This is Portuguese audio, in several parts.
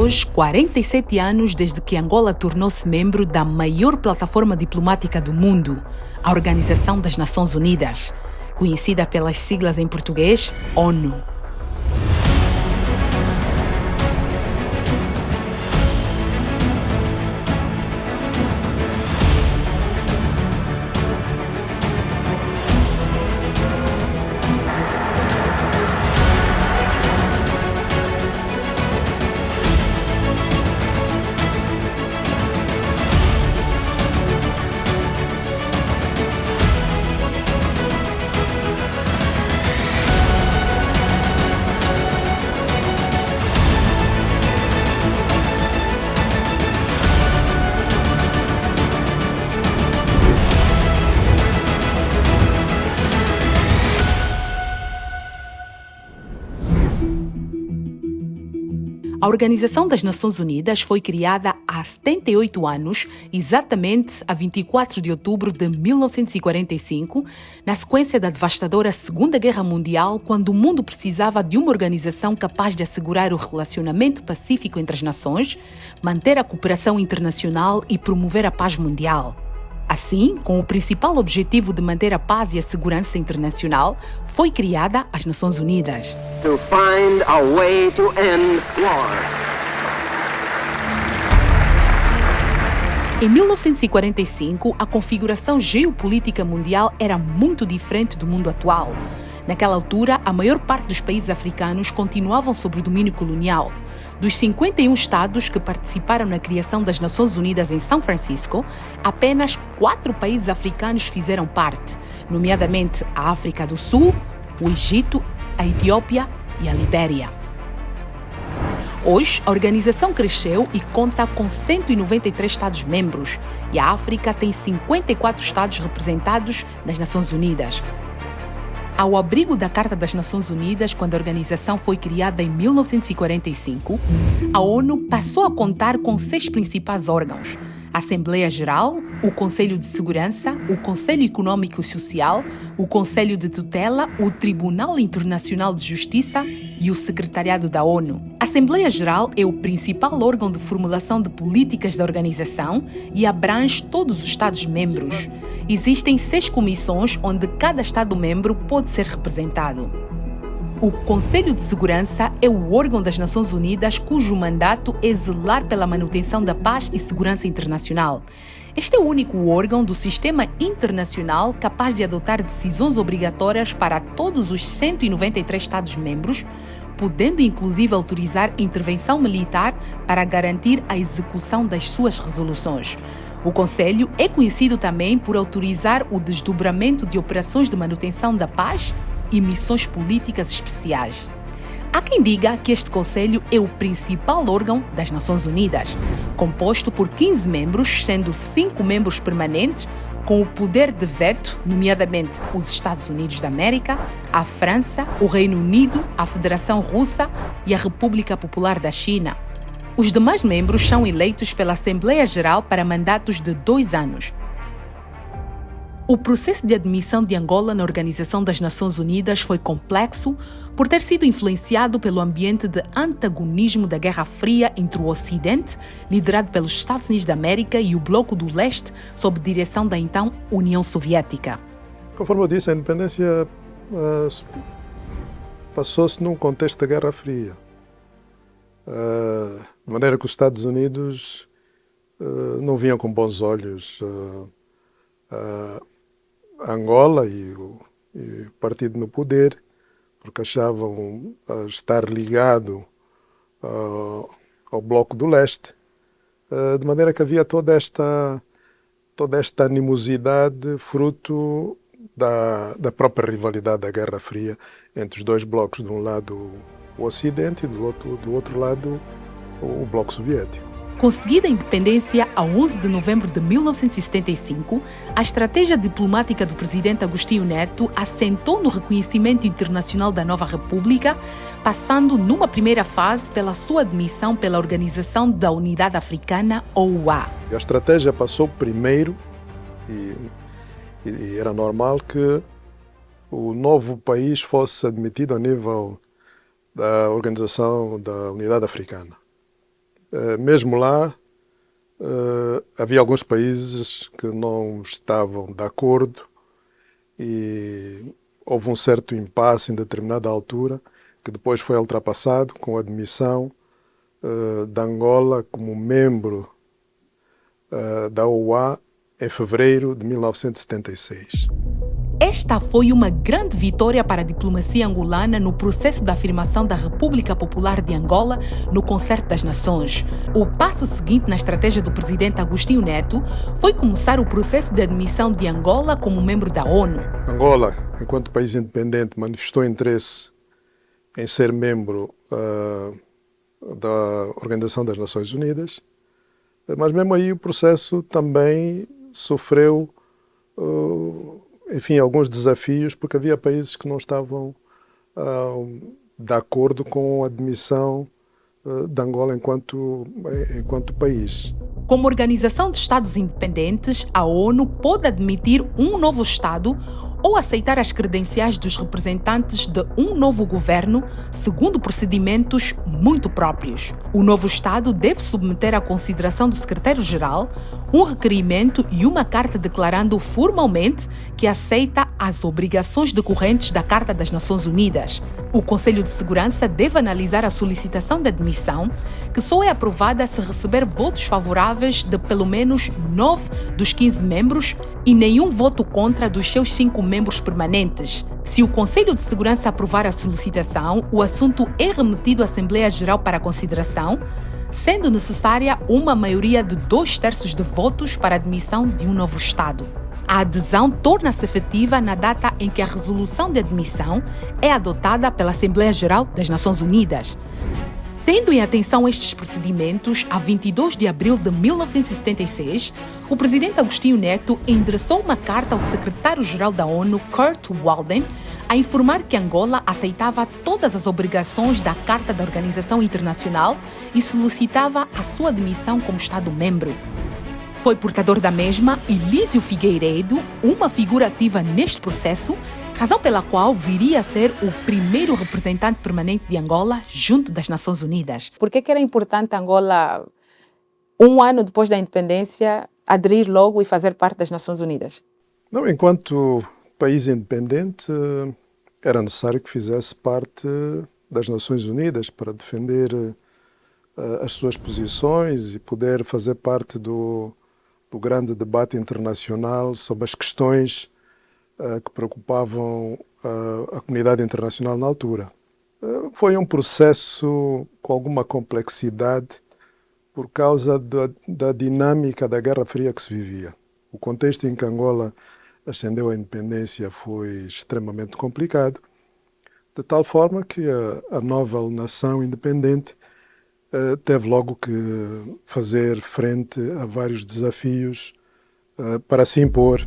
hoje 47 anos desde que Angola tornou-se membro da maior plataforma diplomática do mundo, a Organização das Nações Unidas, conhecida pelas siglas em português, ONU. A Organização das Nações Unidas foi criada há 78 anos, exatamente a 24 de outubro de 1945, na sequência da devastadora Segunda Guerra Mundial, quando o mundo precisava de uma organização capaz de assegurar o relacionamento pacífico entre as nações, manter a cooperação internacional e promover a paz mundial. Assim, com o principal objetivo de manter a paz e a segurança internacional, foi criada as Nações Unidas. To find a way to end war. Em 1945, a configuração geopolítica mundial era muito diferente do mundo atual. Naquela altura, a maior parte dos países africanos continuavam sob o domínio colonial. Dos 51 estados que participaram na criação das Nações Unidas em São Francisco, apenas 4 países africanos fizeram parte, nomeadamente a África do Sul, o Egito, a Etiópia e a Libéria. Hoje, a organização cresceu e conta com 193 Estados-membros, e a África tem 54 estados representados nas Nações Unidas. Ao abrigo da Carta das Nações Unidas, quando a organização foi criada em 1945, a ONU passou a contar com 6 principais órgãos: a Assembleia Geral, o Conselho de Segurança, o Conselho Econômico e Social, o Conselho de Tutela, o Tribunal Internacional de Justiça e o Secretariado da ONU. A Assembleia Geral é o principal órgão de formulação de políticas da organização e abrange todos os Estados-membros. Existem 6 comissões onde cada Estado-membro pode ser representado. O Conselho de Segurança é o órgão das Nações Unidas cujo mandato é zelar pela manutenção da paz e segurança internacional. Este é o único órgão do sistema internacional capaz de adotar decisões obrigatórias para todos os 193 Estados-membros, podendo inclusive autorizar intervenção militar para garantir a execução das suas resoluções. O Conselho é conhecido também por autorizar o desdobramento de operações de manutenção da paz e missões políticas especiais. Há quem diga que este Conselho é o principal órgão das Nações Unidas, composto por 15 membros, sendo 5 membros permanentes, com o poder de veto, nomeadamente os Estados Unidos da América, a França, o Reino Unido, a Federação Russa e a República Popular da China. Os demais membros são eleitos pela Assembleia Geral para mandatos de 2 anos. O processo de admissão de Angola na Organização das Nações Unidas foi complexo por ter sido influenciado pelo ambiente de antagonismo da Guerra Fria entre o Ocidente, liderado pelos Estados Unidos da América, e o Bloco do Leste, sob direção da então União Soviética. Conforme eu disse, a independência passou-se num contexto da Guerra Fria. De maneira que os Estados Unidos não viam com bons olhos Angola e o partido no poder, porque achavam estar ligado ao Bloco do Leste, de maneira que havia toda esta animosidade fruto da própria rivalidade da Guerra Fria entre os dois blocos, de um lado o Ocidente e do outro lado o Bloco Soviético. Conseguida a independência a 11 de novembro de 1975, a estratégia diplomática do presidente Agostinho Neto assentou no reconhecimento internacional da nova república, passando numa primeira fase pela sua admissão pela Organização da Unidade Africana, OUA. A estratégia passou primeiro e era normal que o novo país fosse admitido a nível da Organização da Unidade Africana. Mesmo lá, havia alguns países que não estavam de acordo e houve um certo impasse em determinada altura, que depois foi ultrapassado com a admissão de Angola como membro da OUA em fevereiro de 1976. Esta foi uma grande vitória para a diplomacia angolana no processo da afirmação da República Popular de Angola no Concerto das Nações. O passo seguinte na estratégia do presidente Agostinho Neto foi começar o processo de admissão de Angola como membro da ONU. Angola, enquanto país independente, manifestou interesse em ser membro da Organização das Nações Unidas, mas mesmo aí o processo também sofreu alguns desafios, porque havia países que não estavam de acordo com a admissão de Angola enquanto país. Como organização de Estados independentes, a ONU pode admitir um novo Estado ou aceitar as credenciais dos representantes de um novo governo, segundo procedimentos muito próprios. O novo Estado deve submeter à consideração do secretário-geral um requerimento e uma carta declarando formalmente que aceita as obrigações decorrentes da Carta das Nações Unidas. O Conselho de Segurança deve analisar a solicitação de admissão, que só é aprovada se receber votos favoráveis de pelo menos 9 dos 15 membros e nenhum voto contra dos seus 5 membros permanentes. Se o Conselho de Segurança aprovar a solicitação, o assunto é remetido à Assembleia Geral para consideração, sendo necessária uma maioria de 2/3 de votos para a admissão de um novo Estado. A adesão torna-se efetiva na data em que a resolução de admissão é adotada pela Assembleia Geral das Nações Unidas. Tendo em atenção estes procedimentos, a 22 de abril de 1976, o presidente Agostinho Neto endereçou uma carta ao secretário-geral da ONU, Kurt Waldheim, a informar que Angola aceitava todas as obrigações da Carta da Organização Internacional e solicitava a sua admissão como Estado-membro. Foi portador da mesma Elísio Figueiredo, uma figura ativa neste processo, razão pela qual viria a ser o primeiro representante permanente de Angola junto das Nações Unidas. Por que era importante Angola, um ano depois da independência, aderir logo e fazer parte das Nações Unidas? Não, enquanto país independente, era necessário que fizesse parte das Nações Unidas para defender as suas posições e poder fazer parte do grande debate internacional sobre as questões que preocupavam a comunidade internacional na altura. Foi um processo com alguma complexidade por causa da dinâmica da Guerra Fria que se vivia. O contexto em que Angola ascendeu à independência foi extremamente complicado, de tal forma que a nova nação independente teve logo que fazer frente a vários desafios para se impor.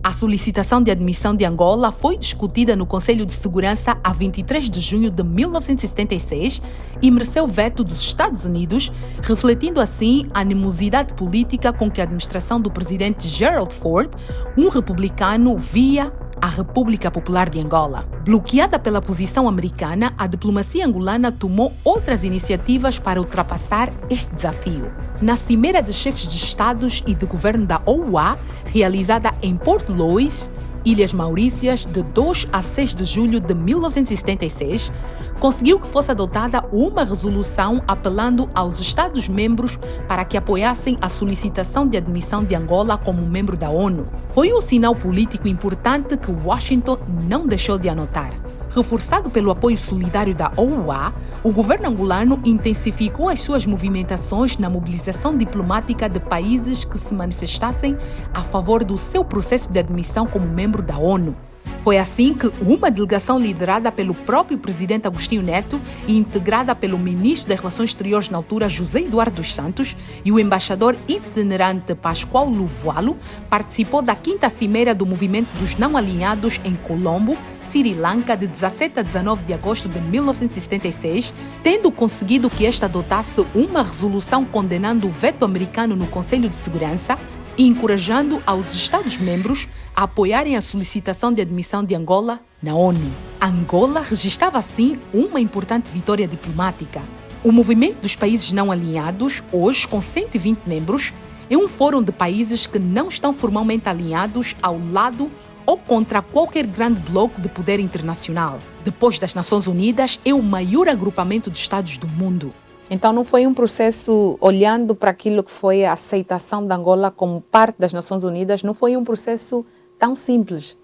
A solicitação de admissão de Angola foi discutida no Conselho de Segurança a 23 de junho de 1976 e mereceu veto dos Estados Unidos, refletindo assim a animosidade política com que a administração do presidente Gerald Ford, um republicano, via a República Popular de Angola. Bloqueada pela posição americana, a diplomacia angolana tomou outras iniciativas para ultrapassar este desafio. Na Cimeira de Chefes de Estados e de Governo da OUA, realizada em Port Louis, Ilhas Maurícias, de 2 a 6 de julho de 1976, conseguiu que fosse adotada uma resolução apelando aos Estados-membros para que apoiassem a solicitação de admissão de Angola como membro da ONU. Foi um sinal político importante que Washington não deixou de anotar. Reforçado pelo apoio solidário da OUA, o governo angolano intensificou as suas movimentações na mobilização diplomática de países que se manifestassem a favor do seu processo de admissão como membro da ONU. Foi assim que uma delegação liderada pelo próprio presidente Agostinho Neto e integrada pelo ministro das Relações Exteriores na altura, José Eduardo dos Santos, e o embaixador itinerante Pascoal Luvualo, participou da 5ª Cimeira do Movimento dos Não Alinhados em Colombo, Sri Lanka, de 17 a 19 de agosto de 1976, tendo conseguido que esta adotasse uma resolução condenando o veto americano no Conselho de Segurança e encorajando aos Estados-membros a apoiarem a solicitação de admissão de Angola na ONU. Angola registrava assim uma importante vitória diplomática. O Movimento dos Países Não Alinhados, hoje com 120 membros, é um fórum de países que não estão formalmente alinhados ao lado ou contra qualquer grande bloco de poder internacional. Depois das Nações Unidas, é o maior agrupamento de Estados do mundo. Então não foi um processo, olhando para aquilo que foi a aceitação de Angola como parte das Nações Unidas, não foi um processo tão simples?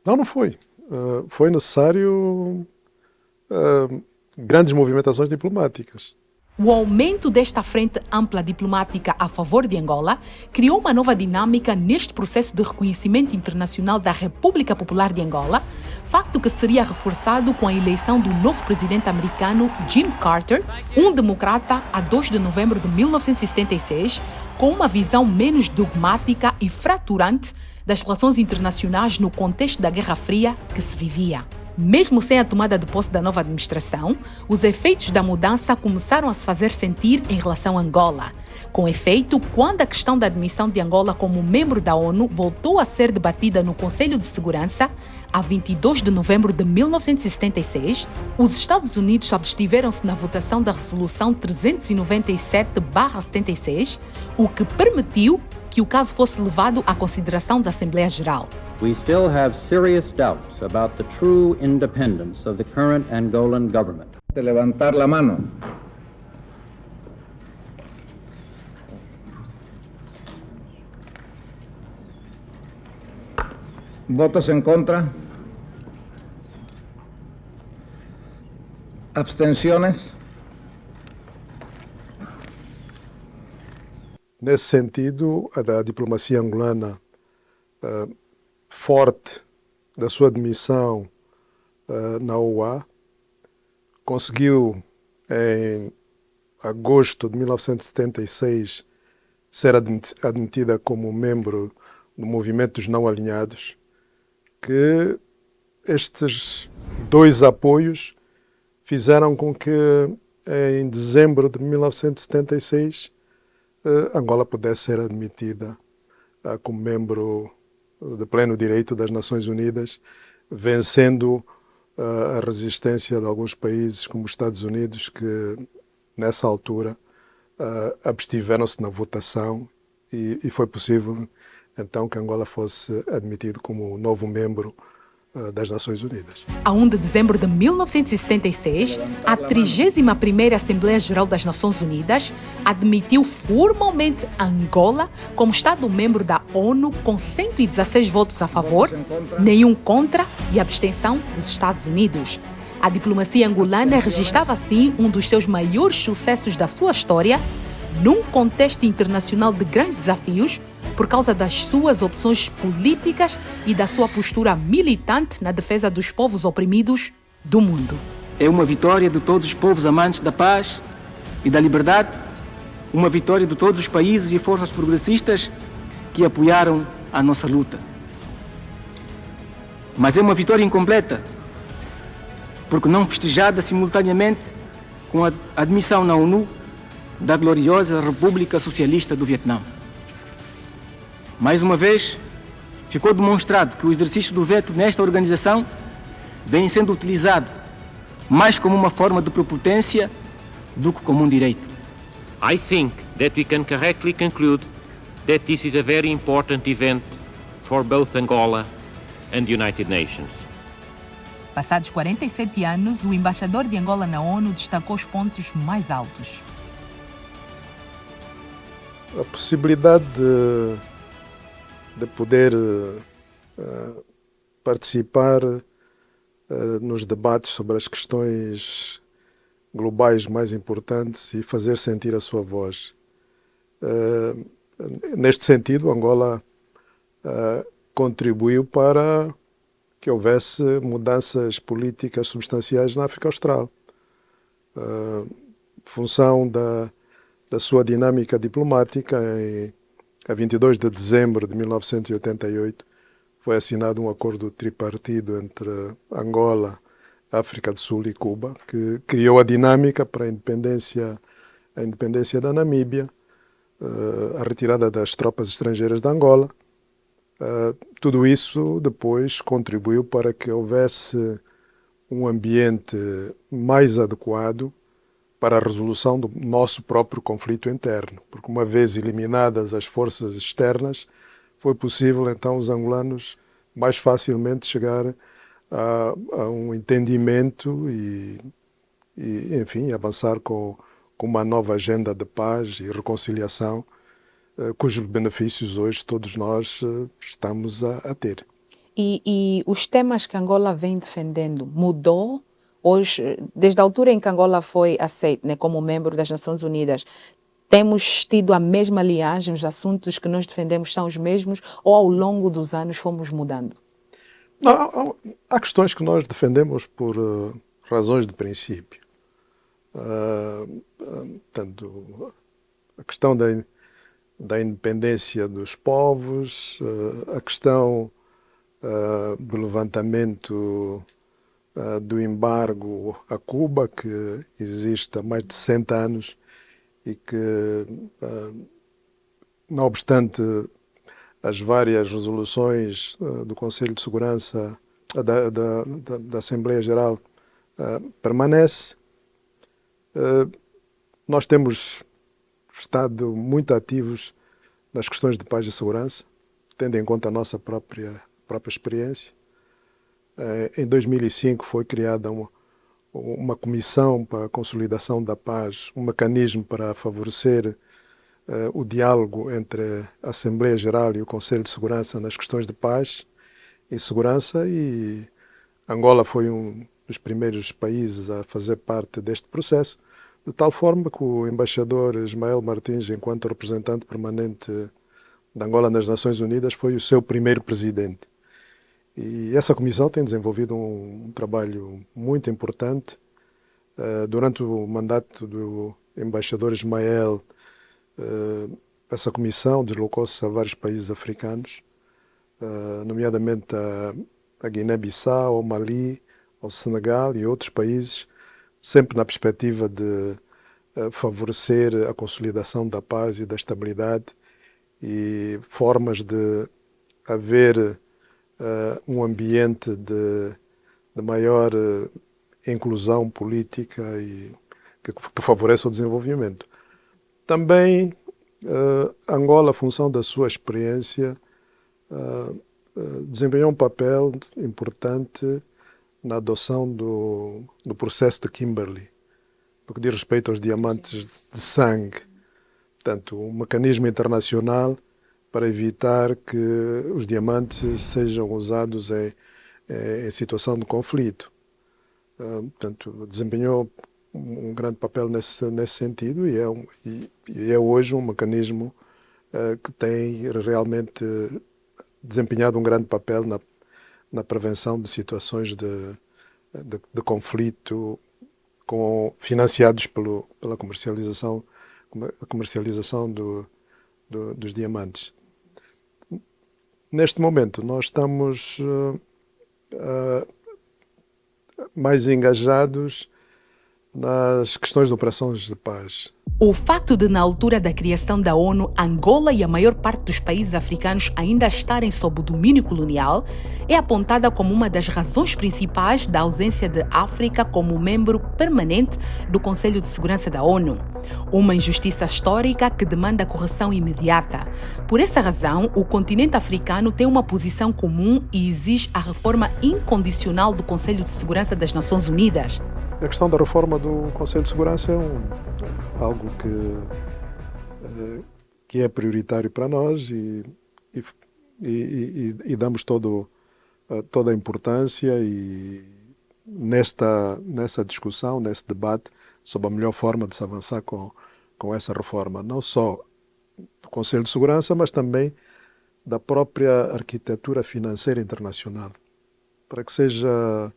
Não foi. Foi necessário grandes movimentações diplomáticas. O aumento desta frente ampla diplomática a favor de Angola criou uma nova dinâmica neste processo de reconhecimento internacional da República Popular de Angola, facto que seria reforçado com a eleição do novo presidente americano Jimmy Carter, um democrata, a 2 de novembro de 1976, com uma visão menos dogmática e fraturante das relações internacionais no contexto da Guerra Fria que se vivia. Mesmo sem a tomada de posse da nova administração, os efeitos da mudança começaram a se fazer sentir em relação a Angola. Com efeito, quando a questão da admissão de Angola como membro da ONU voltou a ser debatida no Conselho de Segurança, a 22 de novembro de 1976, os Estados Unidos abstiveram-se na votação da Resolução 397/76, o que permitiu que o caso fosse levado à consideração da Assembleia Geral. We still have serious doubts about the true independence of the current Angolan government. De levantar la mano. Votos en contra. Abstenciones. Nesse sentido, a diplomacia angolana, forte da sua admissão na OA, conseguiu, em agosto de 1976, ser admitida como membro do Movimento dos Não Alinhados, que estes dois apoios fizeram com que, em dezembro de 1976, Angola pudesse ser admitida como membro de pleno direito das Nações Unidas, vencendo a resistência de alguns países, como os Estados Unidos, que nessa altura abstiveram-se na votação e foi possível então que Angola fosse admitido como novo membro das Nações Unidas. A 1 de dezembro de 1976, a 31ª Assembleia Geral das Nações Unidas admitiu formalmente Angola como Estado-membro da ONU com 116 votos a favor, nenhum contra e abstenção dos Estados Unidos. A diplomacia angolana registrava assim um dos seus maiores sucessos da sua história, num contexto internacional de grandes desafios, por causa das suas opções políticas e da sua postura militante na defesa dos povos oprimidos do mundo. É uma vitória de todos os povos amantes da paz e da liberdade, uma vitória de todos os países e forças progressistas que apoiaram a nossa luta. Mas é uma vitória incompleta, porque não festejada simultaneamente com a admissão na ONU da gloriosa República Socialista do Vietnã. Mais uma vez, ficou demonstrado que o exercício do veto nesta organização vem sendo utilizado mais como uma forma de prepotência do que como um direito. I think that we can correctly conclude that this is a very important event for both Angola and the United Nations. Passados 47 anos, o embaixador de Angola na ONU destacou os pontos mais altos. A possibilidade de poder participar nos debates sobre as questões globais mais importantes e fazer sentir a sua voz. Neste sentido, Angola contribuiu para que houvesse mudanças políticas substanciais na África Austral. Função da sua dinâmica diplomática, a 22 de dezembro de 1988, foi assinado um acordo tripartido entre Angola, África do Sul e Cuba, que criou a dinâmica para a independência da Namíbia, a retirada das tropas estrangeiras de Angola. Tudo isso depois contribuiu para que houvesse um ambiente mais adequado para a resolução do nosso próprio conflito interno, porque uma vez eliminadas as forças externas, foi possível então os angolanos mais facilmente chegar a um entendimento e enfim, avançar com uma nova agenda de paz e reconciliação, cujos benefícios hoje todos nós estamos a ter. E os temas que Angola vem defendendo mudou? Hoje, desde a altura em que Angola foi aceita, né, como membro das Nações Unidas, temos tido a mesma linhagem, os assuntos que nós defendemos são os mesmos, ou ao longo dos anos fomos mudando? Não, há questões que nós defendemos por razões de princípio. Portanto, a questão da independência dos povos, a questão do levantamento do embargo a Cuba, que existe há mais de 60 anos e que, não obstante as várias resoluções do Conselho de Segurança, da Assembleia Geral, permanece. Nós temos estado muito ativos nas questões de paz e segurança, tendo em conta a nossa própria experiência. Em 2005 foi criada uma comissão para a consolidação da paz, um mecanismo para favorecer o diálogo entre a Assembleia Geral e o Conselho de Segurança nas questões de paz e segurança, e Angola foi um dos primeiros países a fazer parte deste processo, de tal forma que o embaixador Ismael Martins, enquanto representante permanente de Angola nas Nações Unidas, foi o seu primeiro presidente. E essa comissão tem desenvolvido um trabalho muito importante. Durante o mandato do embaixador Ismael, essa comissão deslocou-se a vários países africanos, nomeadamente a Guiné-Bissau, ao Mali, ao Senegal e outros países, sempre na perspectiva de favorecer a consolidação da paz e da estabilidade e formas de haver um ambiente de maior inclusão política e que favoreça o desenvolvimento. Também Angola, a função da sua experiência, desempenhou um papel importante na adoção do processo de Kimberley, no que diz respeito aos diamantes de sangue. Portanto, um mecanismo internacional para evitar que os diamantes sejam usados em situação de conflito. Portanto, desempenhou um grande papel nesse sentido e é hoje um mecanismo que tem realmente desempenhado um grande papel na prevenção de situações de conflito financiados pela comercialização dos diamantes. Neste momento, nós estamos mais engajados nas questões de operações de paz. O facto de, na altura da criação da ONU, Angola e a maior parte dos países africanos ainda estarem sob o domínio colonial é apontada como uma das razões principais da ausência de África como membro permanente do Conselho de Segurança da ONU. Uma injustiça histórica que demanda correção imediata. Por essa razão, o continente africano tem uma posição comum e exige a reforma incondicional do Conselho de Segurança das Nações Unidas. A questão da reforma do Conselho de Segurança é algo que é prioritário para nós e damos toda a importância e nessa discussão, nesse debate sobre a melhor forma de se avançar com essa reforma, não só do Conselho de Segurança, mas também da própria arquitetura financeira internacional, para que seja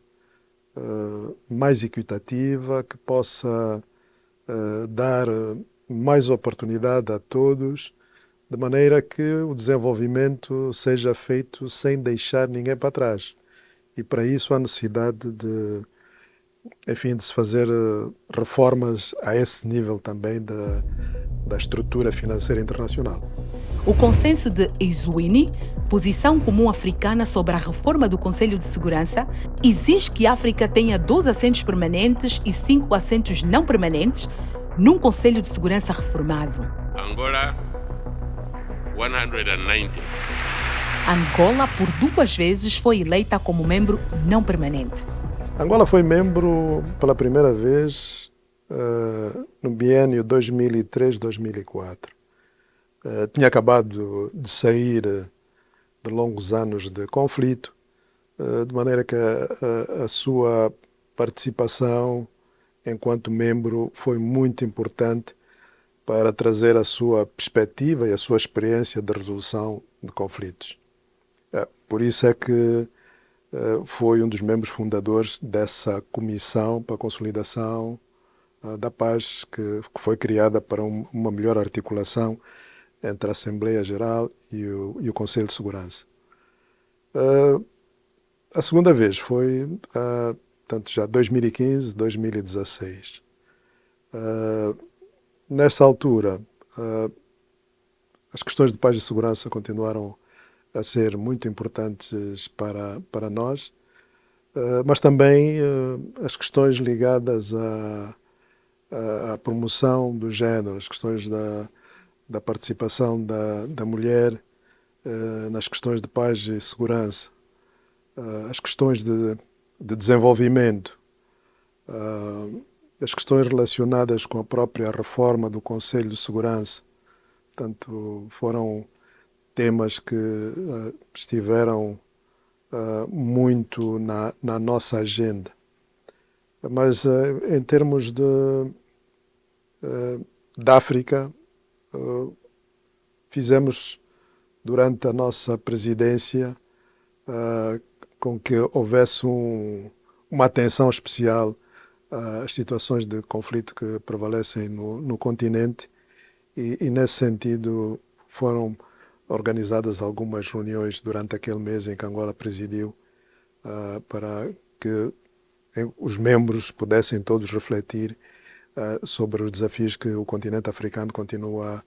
mais equitativa, que possa dar mais oportunidade a todos, de maneira que o desenvolvimento seja feito sem deixar ninguém para trás. E para isso há necessidade de se fazer reformas a esse nível também da estrutura financeira internacional. O consenso de Eswini Posição Comum Africana sobre a reforma do Conselho de Segurança exige que a África tenha 12 assentos permanentes e 5 assentos não permanentes num Conselho de Segurança reformado. Angola, 190. Angola, por 2 vezes, foi eleita como membro não permanente. Angola foi membro pela primeira vez no biênio 2003-2004. Tinha acabado de sair de longos anos de conflito, de maneira que a sua participação enquanto membro foi muito importante para trazer a sua perspectiva e a sua experiência de resolução de conflitos. Por isso é que foi um dos membros fundadores dessa comissão para a consolidação da paz que foi criada para uma melhor articulação entre a Assembleia Geral e o Conselho de Segurança. A segunda vez foi portanto, já 2015, 2016. Nesta altura, as questões de paz e segurança continuaram a ser muito importantes para nós, mas também as questões ligadas à promoção do género, as questões da participação da mulher nas questões de paz e segurança, as questões de desenvolvimento, as questões relacionadas com a própria reforma do Conselho de Segurança. Portanto, foram temas que estiveram muito na nossa agenda. Mas em termos da África, fizemos durante a nossa presidência com que houvesse uma atenção especial às situações de conflito que prevalecem no continente e nesse sentido foram organizadas algumas reuniões durante aquele mês em que Angola presidiu para que os membros pudessem todos refletir sobre os desafios que o continente africano continua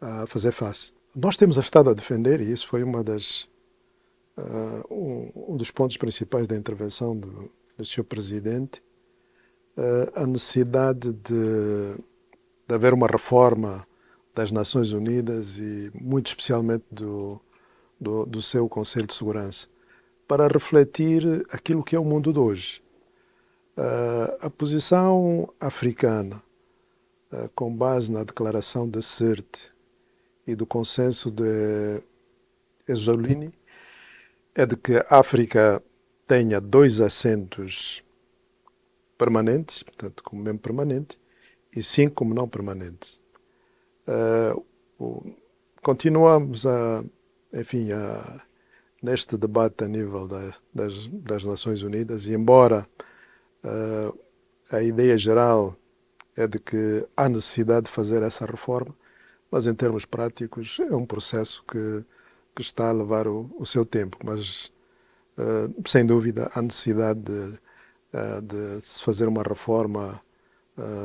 a fazer face. Nós temos estado a defender, e isso foi um dos pontos principais da intervenção do Sr. Presidente, a necessidade de haver uma reforma das Nações Unidas e muito especialmente do seu Conselho de Segurança, para refletir aquilo que é o mundo de hoje. A posição africana, com base na declaração de Sirte e do consenso de Ezzolini, é de que a África tenha 2 assentos permanentes, portanto, como membro permanente, e 5 como não permanentes. Continuamos neste debate a nível das Nações Unidas, e embora a ideia geral é de que há necessidade de fazer essa reforma, mas em termos práticos é um processo que está a levar o seu tempo, mas sem dúvida há necessidade de se fazer uma reforma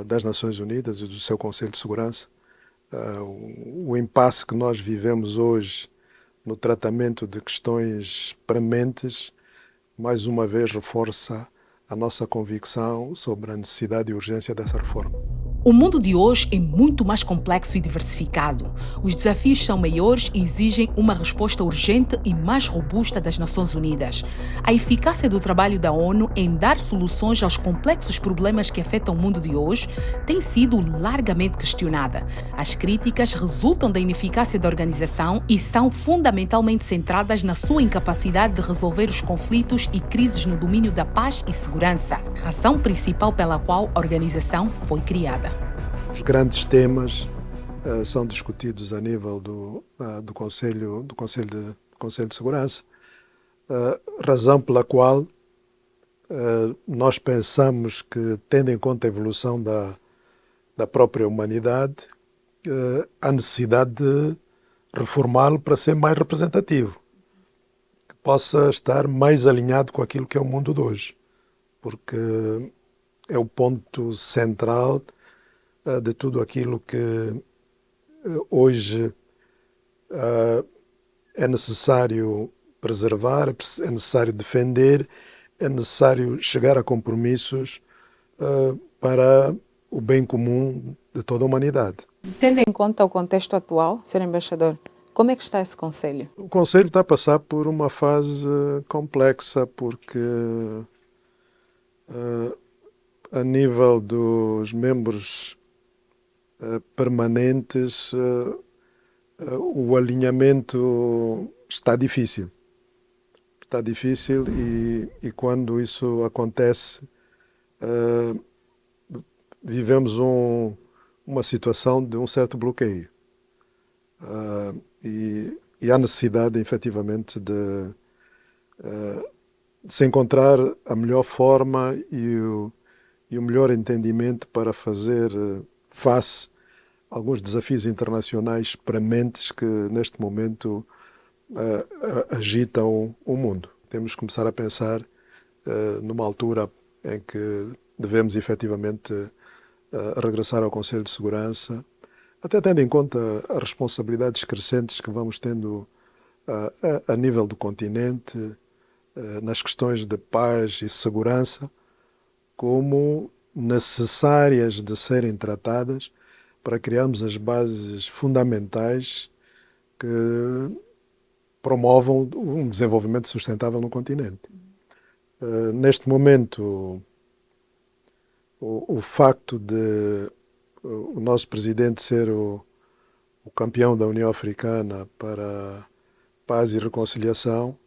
das Nações Unidas e do seu Conselho de Segurança. O impasse que nós vivemos hoje no tratamento de questões prementes, mais uma vez reforça a nossa convicção sobre a necessidade e urgência dessa reforma. O mundo de hoje é muito mais complexo e diversificado. Os desafios são maiores e exigem uma resposta urgente e mais robusta das Nações Unidas. A eficácia do trabalho da ONU em dar soluções aos complexos problemas que afetam o mundo de hoje tem sido largamente questionada. As críticas resultam da ineficácia da organização e são fundamentalmente centradas na sua incapacidade de resolver os conflitos e crises no domínio da paz e segurança, razão principal pela qual a organização foi criada. Os grandes temas são discutidos a nível do Conselho de Segurança, razão pela qual nós pensamos que, tendo em conta a evolução da própria humanidade, há necessidade de reformá-lo para ser mais representativo, que possa estar mais alinhado com aquilo que é o mundo de hoje, porque é o ponto central de tudo aquilo que hoje é necessário preservar, é necessário defender, é necessário chegar a compromissos para o bem comum de toda a humanidade. Tendo em conta o contexto atual, Sr. Embaixador, como é que está esse Conselho? O Conselho está a passar por uma fase complexa, porque a nível dos membros permanentes, o alinhamento está difícil. Está difícil e quando isso acontece, vivemos uma situação de um certo bloqueio. E há necessidade, efetivamente, de se encontrar a melhor forma e o melhor entendimento para fazer face a alguns desafios internacionais prementes que, neste momento, agitam o mundo. Temos que começar a pensar numa altura em que devemos, efetivamente, regressar ao Conselho de Segurança, até tendo em conta as responsabilidades crescentes que vamos tendo a nível do continente, nas questões de paz e segurança, como necessárias de serem tratadas para criarmos as bases fundamentais que promovam um desenvolvimento sustentável no continente. Neste momento, o facto de o nosso presidente ser o campeão da União Africana para paz e reconciliação,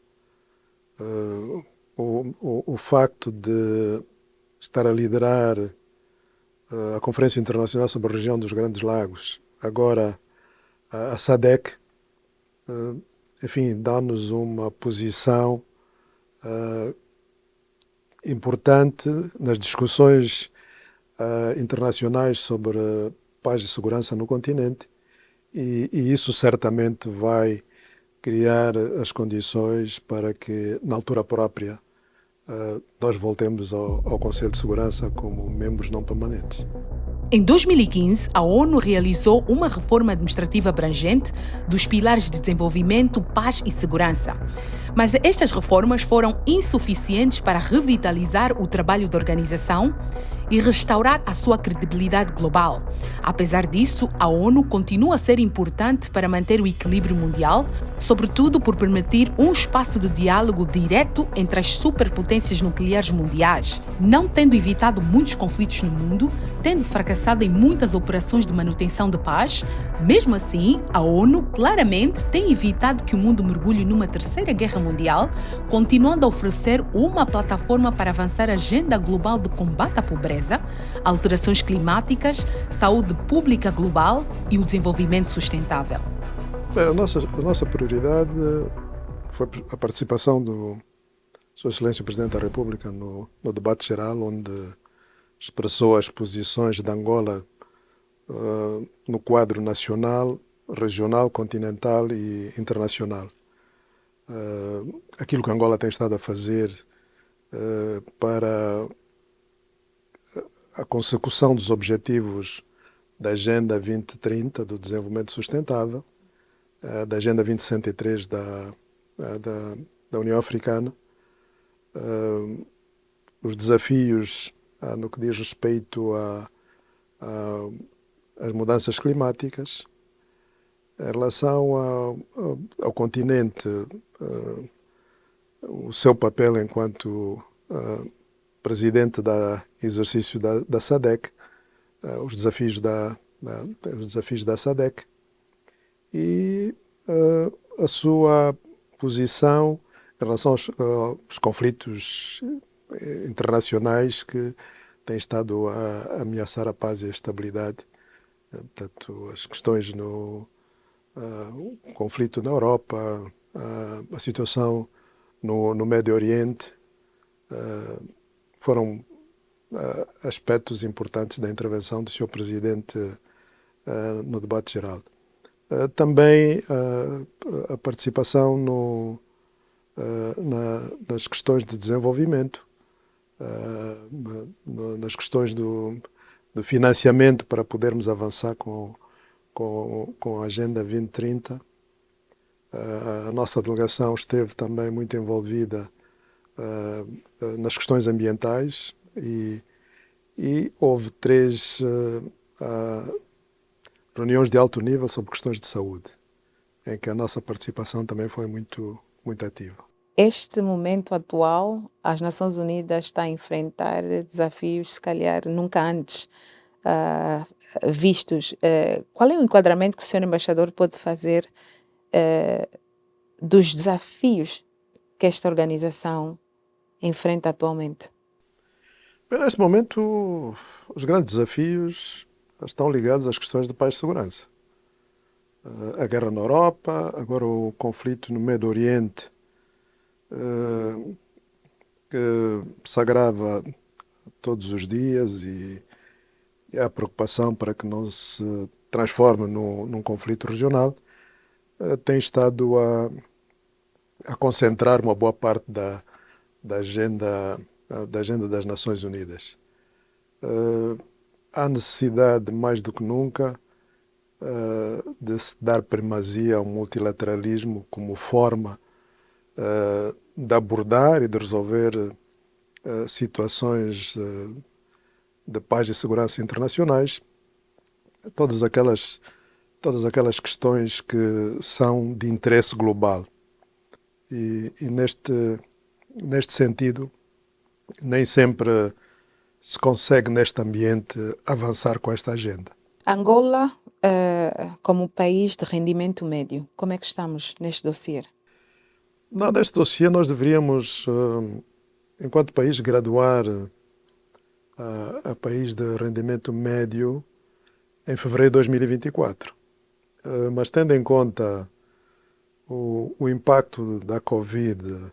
o facto de estar a liderar a Conferência Internacional sobre a Região dos Grandes Lagos, agora a SADC, enfim, dá-nos uma posição importante nas discussões internacionais sobre paz e segurança no continente e isso certamente vai criar as condições para que, na altura própria, nós voltemos ao Conselho de Segurança como membros não permanentes. Em 2015, a ONU realizou uma reforma administrativa abrangente dos pilares de desenvolvimento, paz e segurança. Mas estas reformas foram insuficientes para revitalizar o trabalho da organização e restaurar a sua credibilidade global. Apesar disso, a ONU continua a ser importante para manter o equilíbrio mundial, sobretudo por permitir um espaço de diálogo direto entre as superpotências nucleares mundiais, não tendo evitado muitos conflitos no mundo, tendo fracassado em muitas operações de manutenção de paz. Mesmo assim, a ONU claramente tem evitado que o mundo mergulhe numa terceira guerra mundial, continuando a oferecer uma plataforma para avançar a agenda global de combate à pobreza, alterações climáticas, saúde pública global e o desenvolvimento sustentável. A nossa prioridade foi a participação do Sua Excelência o Presidente da República no debate geral, onde expressou as posições de Angola no quadro nacional, regional, continental e internacional. Aquilo que Angola tem estado a fazer para a consecução dos objetivos da Agenda 2030 do Desenvolvimento Sustentável, da Agenda 2063 da União Africana, os desafios no que diz respeito às mudanças climáticas, em relação ao continente, o seu papel enquanto presidente da exercício da SADC, os desafios da SADC e a sua posição em relação aos conflitos internacionais que têm estado a ameaçar a paz e a estabilidade. Portanto, as questões no conflito na Europa, a situação no Médio Oriente, foram aspectos importantes da intervenção do Sr. Presidente no debate geral. Também a participação nas questões de desenvolvimento, nas questões do financiamento para podermos avançar com a Agenda 2030, A nossa delegação esteve também muito envolvida nas questões ambientais e houve 3 reuniões de alto nível sobre questões de saúde, em que a nossa participação também foi muito, muito ativa. Este momento atual, as Nações Unidas está a enfrentar desafios, se calhar, nunca antes vistos. Qual é o enquadramento que o Sr. Embaixador pode fazer dos desafios que esta organização enfrenta atualmente? Bem, neste momento, os grandes desafios estão ligados às questões de paz e segurança. A guerra na Europa, agora o conflito no Médio Oriente, que se agrava todos os dias e a preocupação para que não se transforme num conflito regional, tem estado a concentrar uma boa parte da agenda das Nações Unidas. Há necessidade, mais do que nunca, de se dar primazia ao multilateralismo como forma de abordar e de resolver situações de paz e segurança internacionais, todas aquelas questões que são de interesse global. E neste sentido, nem sempre se consegue, neste ambiente, avançar com esta agenda. Angola, como país de rendimento médio, como é que estamos neste dossiê? Neste dossiê nós deveríamos, enquanto país, graduar a país de rendimento médio em fevereiro de 2024. Mas tendo em conta o impacto da Covid,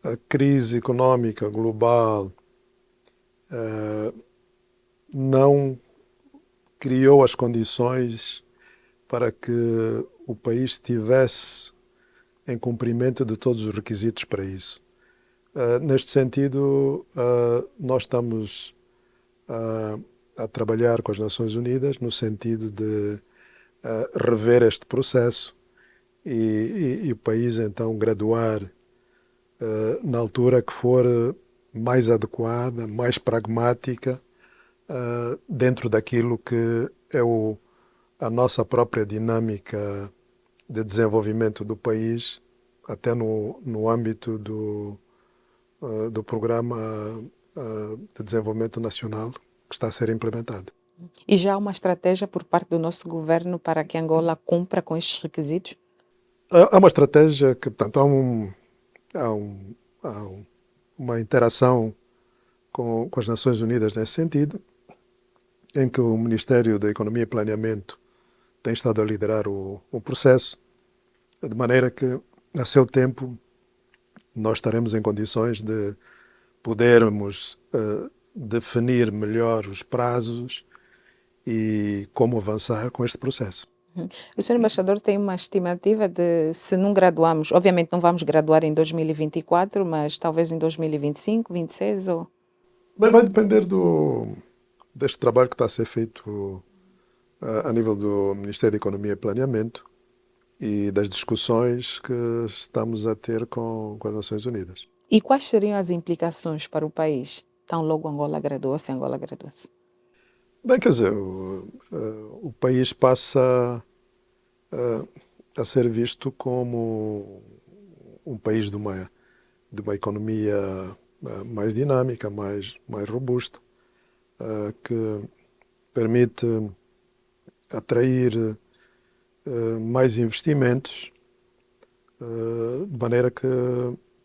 a crise económica global não criou as condições para que o país estivesse em cumprimento de todos os requisitos para isso. Neste sentido, nós estamos a trabalhar com as Nações Unidas no sentido de rever este processo e o país então graduar na altura que for mais adequada, mais pragmática, dentro daquilo que é a nossa própria dinâmica de desenvolvimento do país, até no âmbito do Programa de Desenvolvimento Nacional que está a ser implementado. E já há uma estratégia por parte do nosso governo para que Angola cumpra com estes requisitos? Há uma estratégia que, portanto, há uma interação com as Nações Unidas nesse sentido, em que o Ministério da Economia e Planeamento tem estado a liderar o processo, de maneira que, a seu tempo, nós estaremos em condições de podermos definir melhor os prazos e como avançar com este processo. O Sr. Embaixador tem uma estimativa de, se não graduarmos, obviamente não vamos graduar em 2024, mas talvez em 2025, 2026 ou... Bem, vai depender deste trabalho que está a ser feito a nível do Ministério da Economia e Planeamento e das discussões que estamos a ter com as Nações Unidas. E quais seriam as implicações para o país, tão logo Angola graduou-se, Angola graduou-se? Bem, quer dizer, o país passa a ser visto como um país de uma economia mais dinâmica, mais robusta, que permite atrair mais investimentos, de maneira que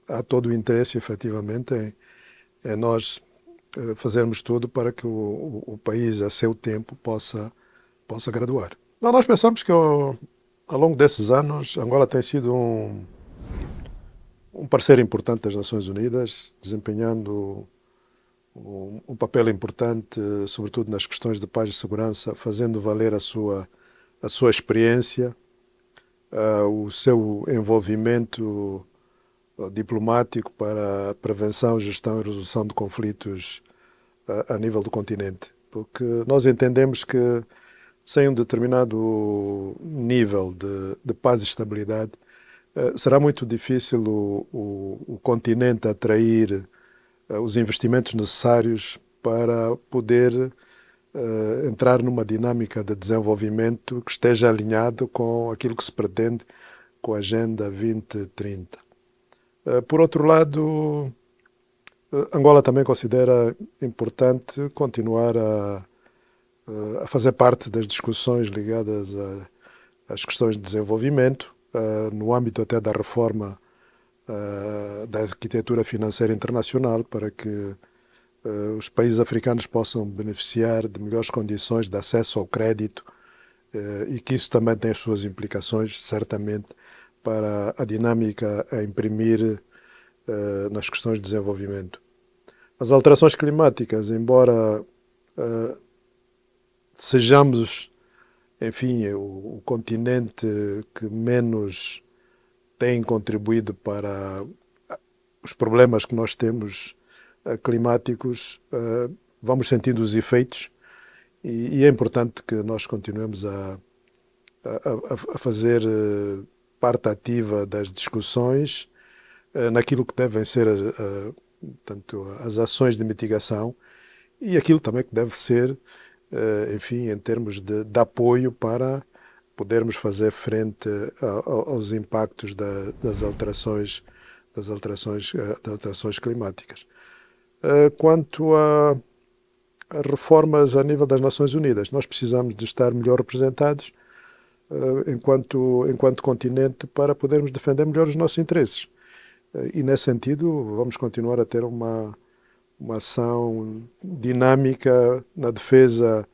há todo o interesse, efetivamente, em nós fazermos tudo para que o país, a seu tempo, possa graduar. Nós pensamos que, ao longo desses anos, Angola tem sido um parceiro importante das Nações Unidas, desempenhando um papel importante, sobretudo nas questões de paz e segurança, fazendo valer a sua experiência, o seu envolvimento diplomático para a prevenção, gestão e resolução de conflitos a nível do continente. Porque nós entendemos que sem um determinado nível de paz e estabilidade, será muito difícil o continente atrair os investimentos necessários para poder entrar numa dinâmica de desenvolvimento que esteja alinhado com aquilo que se pretende com a Agenda 2030. Por outro lado, Angola também considera importante continuar a fazer parte das discussões ligadas às questões de desenvolvimento, no âmbito até da reforma da arquitetura financeira internacional, para que os países africanos possam beneficiar de melhores condições de acesso ao crédito e que isso também tem as suas implicações, certamente, para a dinâmica a imprimir nas questões de desenvolvimento. As alterações climáticas, embora sejamos, enfim, o continente que menos tem contribuído para os problemas que nós temos climáticos, vamos sentindo os efeitos e é importante que nós continuemos a fazer parte ativa das discussões naquilo que devem ser tanto as ações de mitigação e aquilo também que deve ser, enfim, em termos de apoio para podermos fazer frente aos impactos das alterações climáticas. Quanto a reformas a nível das Nações Unidas, nós precisamos de estar melhor representados enquanto continente para podermos defender melhor os nossos interesses. E, nesse sentido, vamos continuar a ter uma ação dinâmica na defesa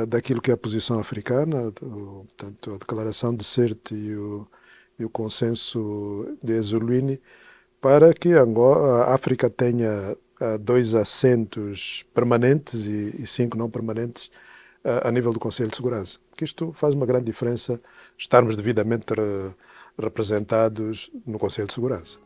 daquilo que é a posição africana, portanto, a Declaração de Sirte e o Consenso de Esulwini, para que a África tenha 2 assentos permanentes e 5 não permanentes a nível do Conselho de Segurança. Que isto faz uma grande diferença estarmos devidamente representados no Conselho de Segurança.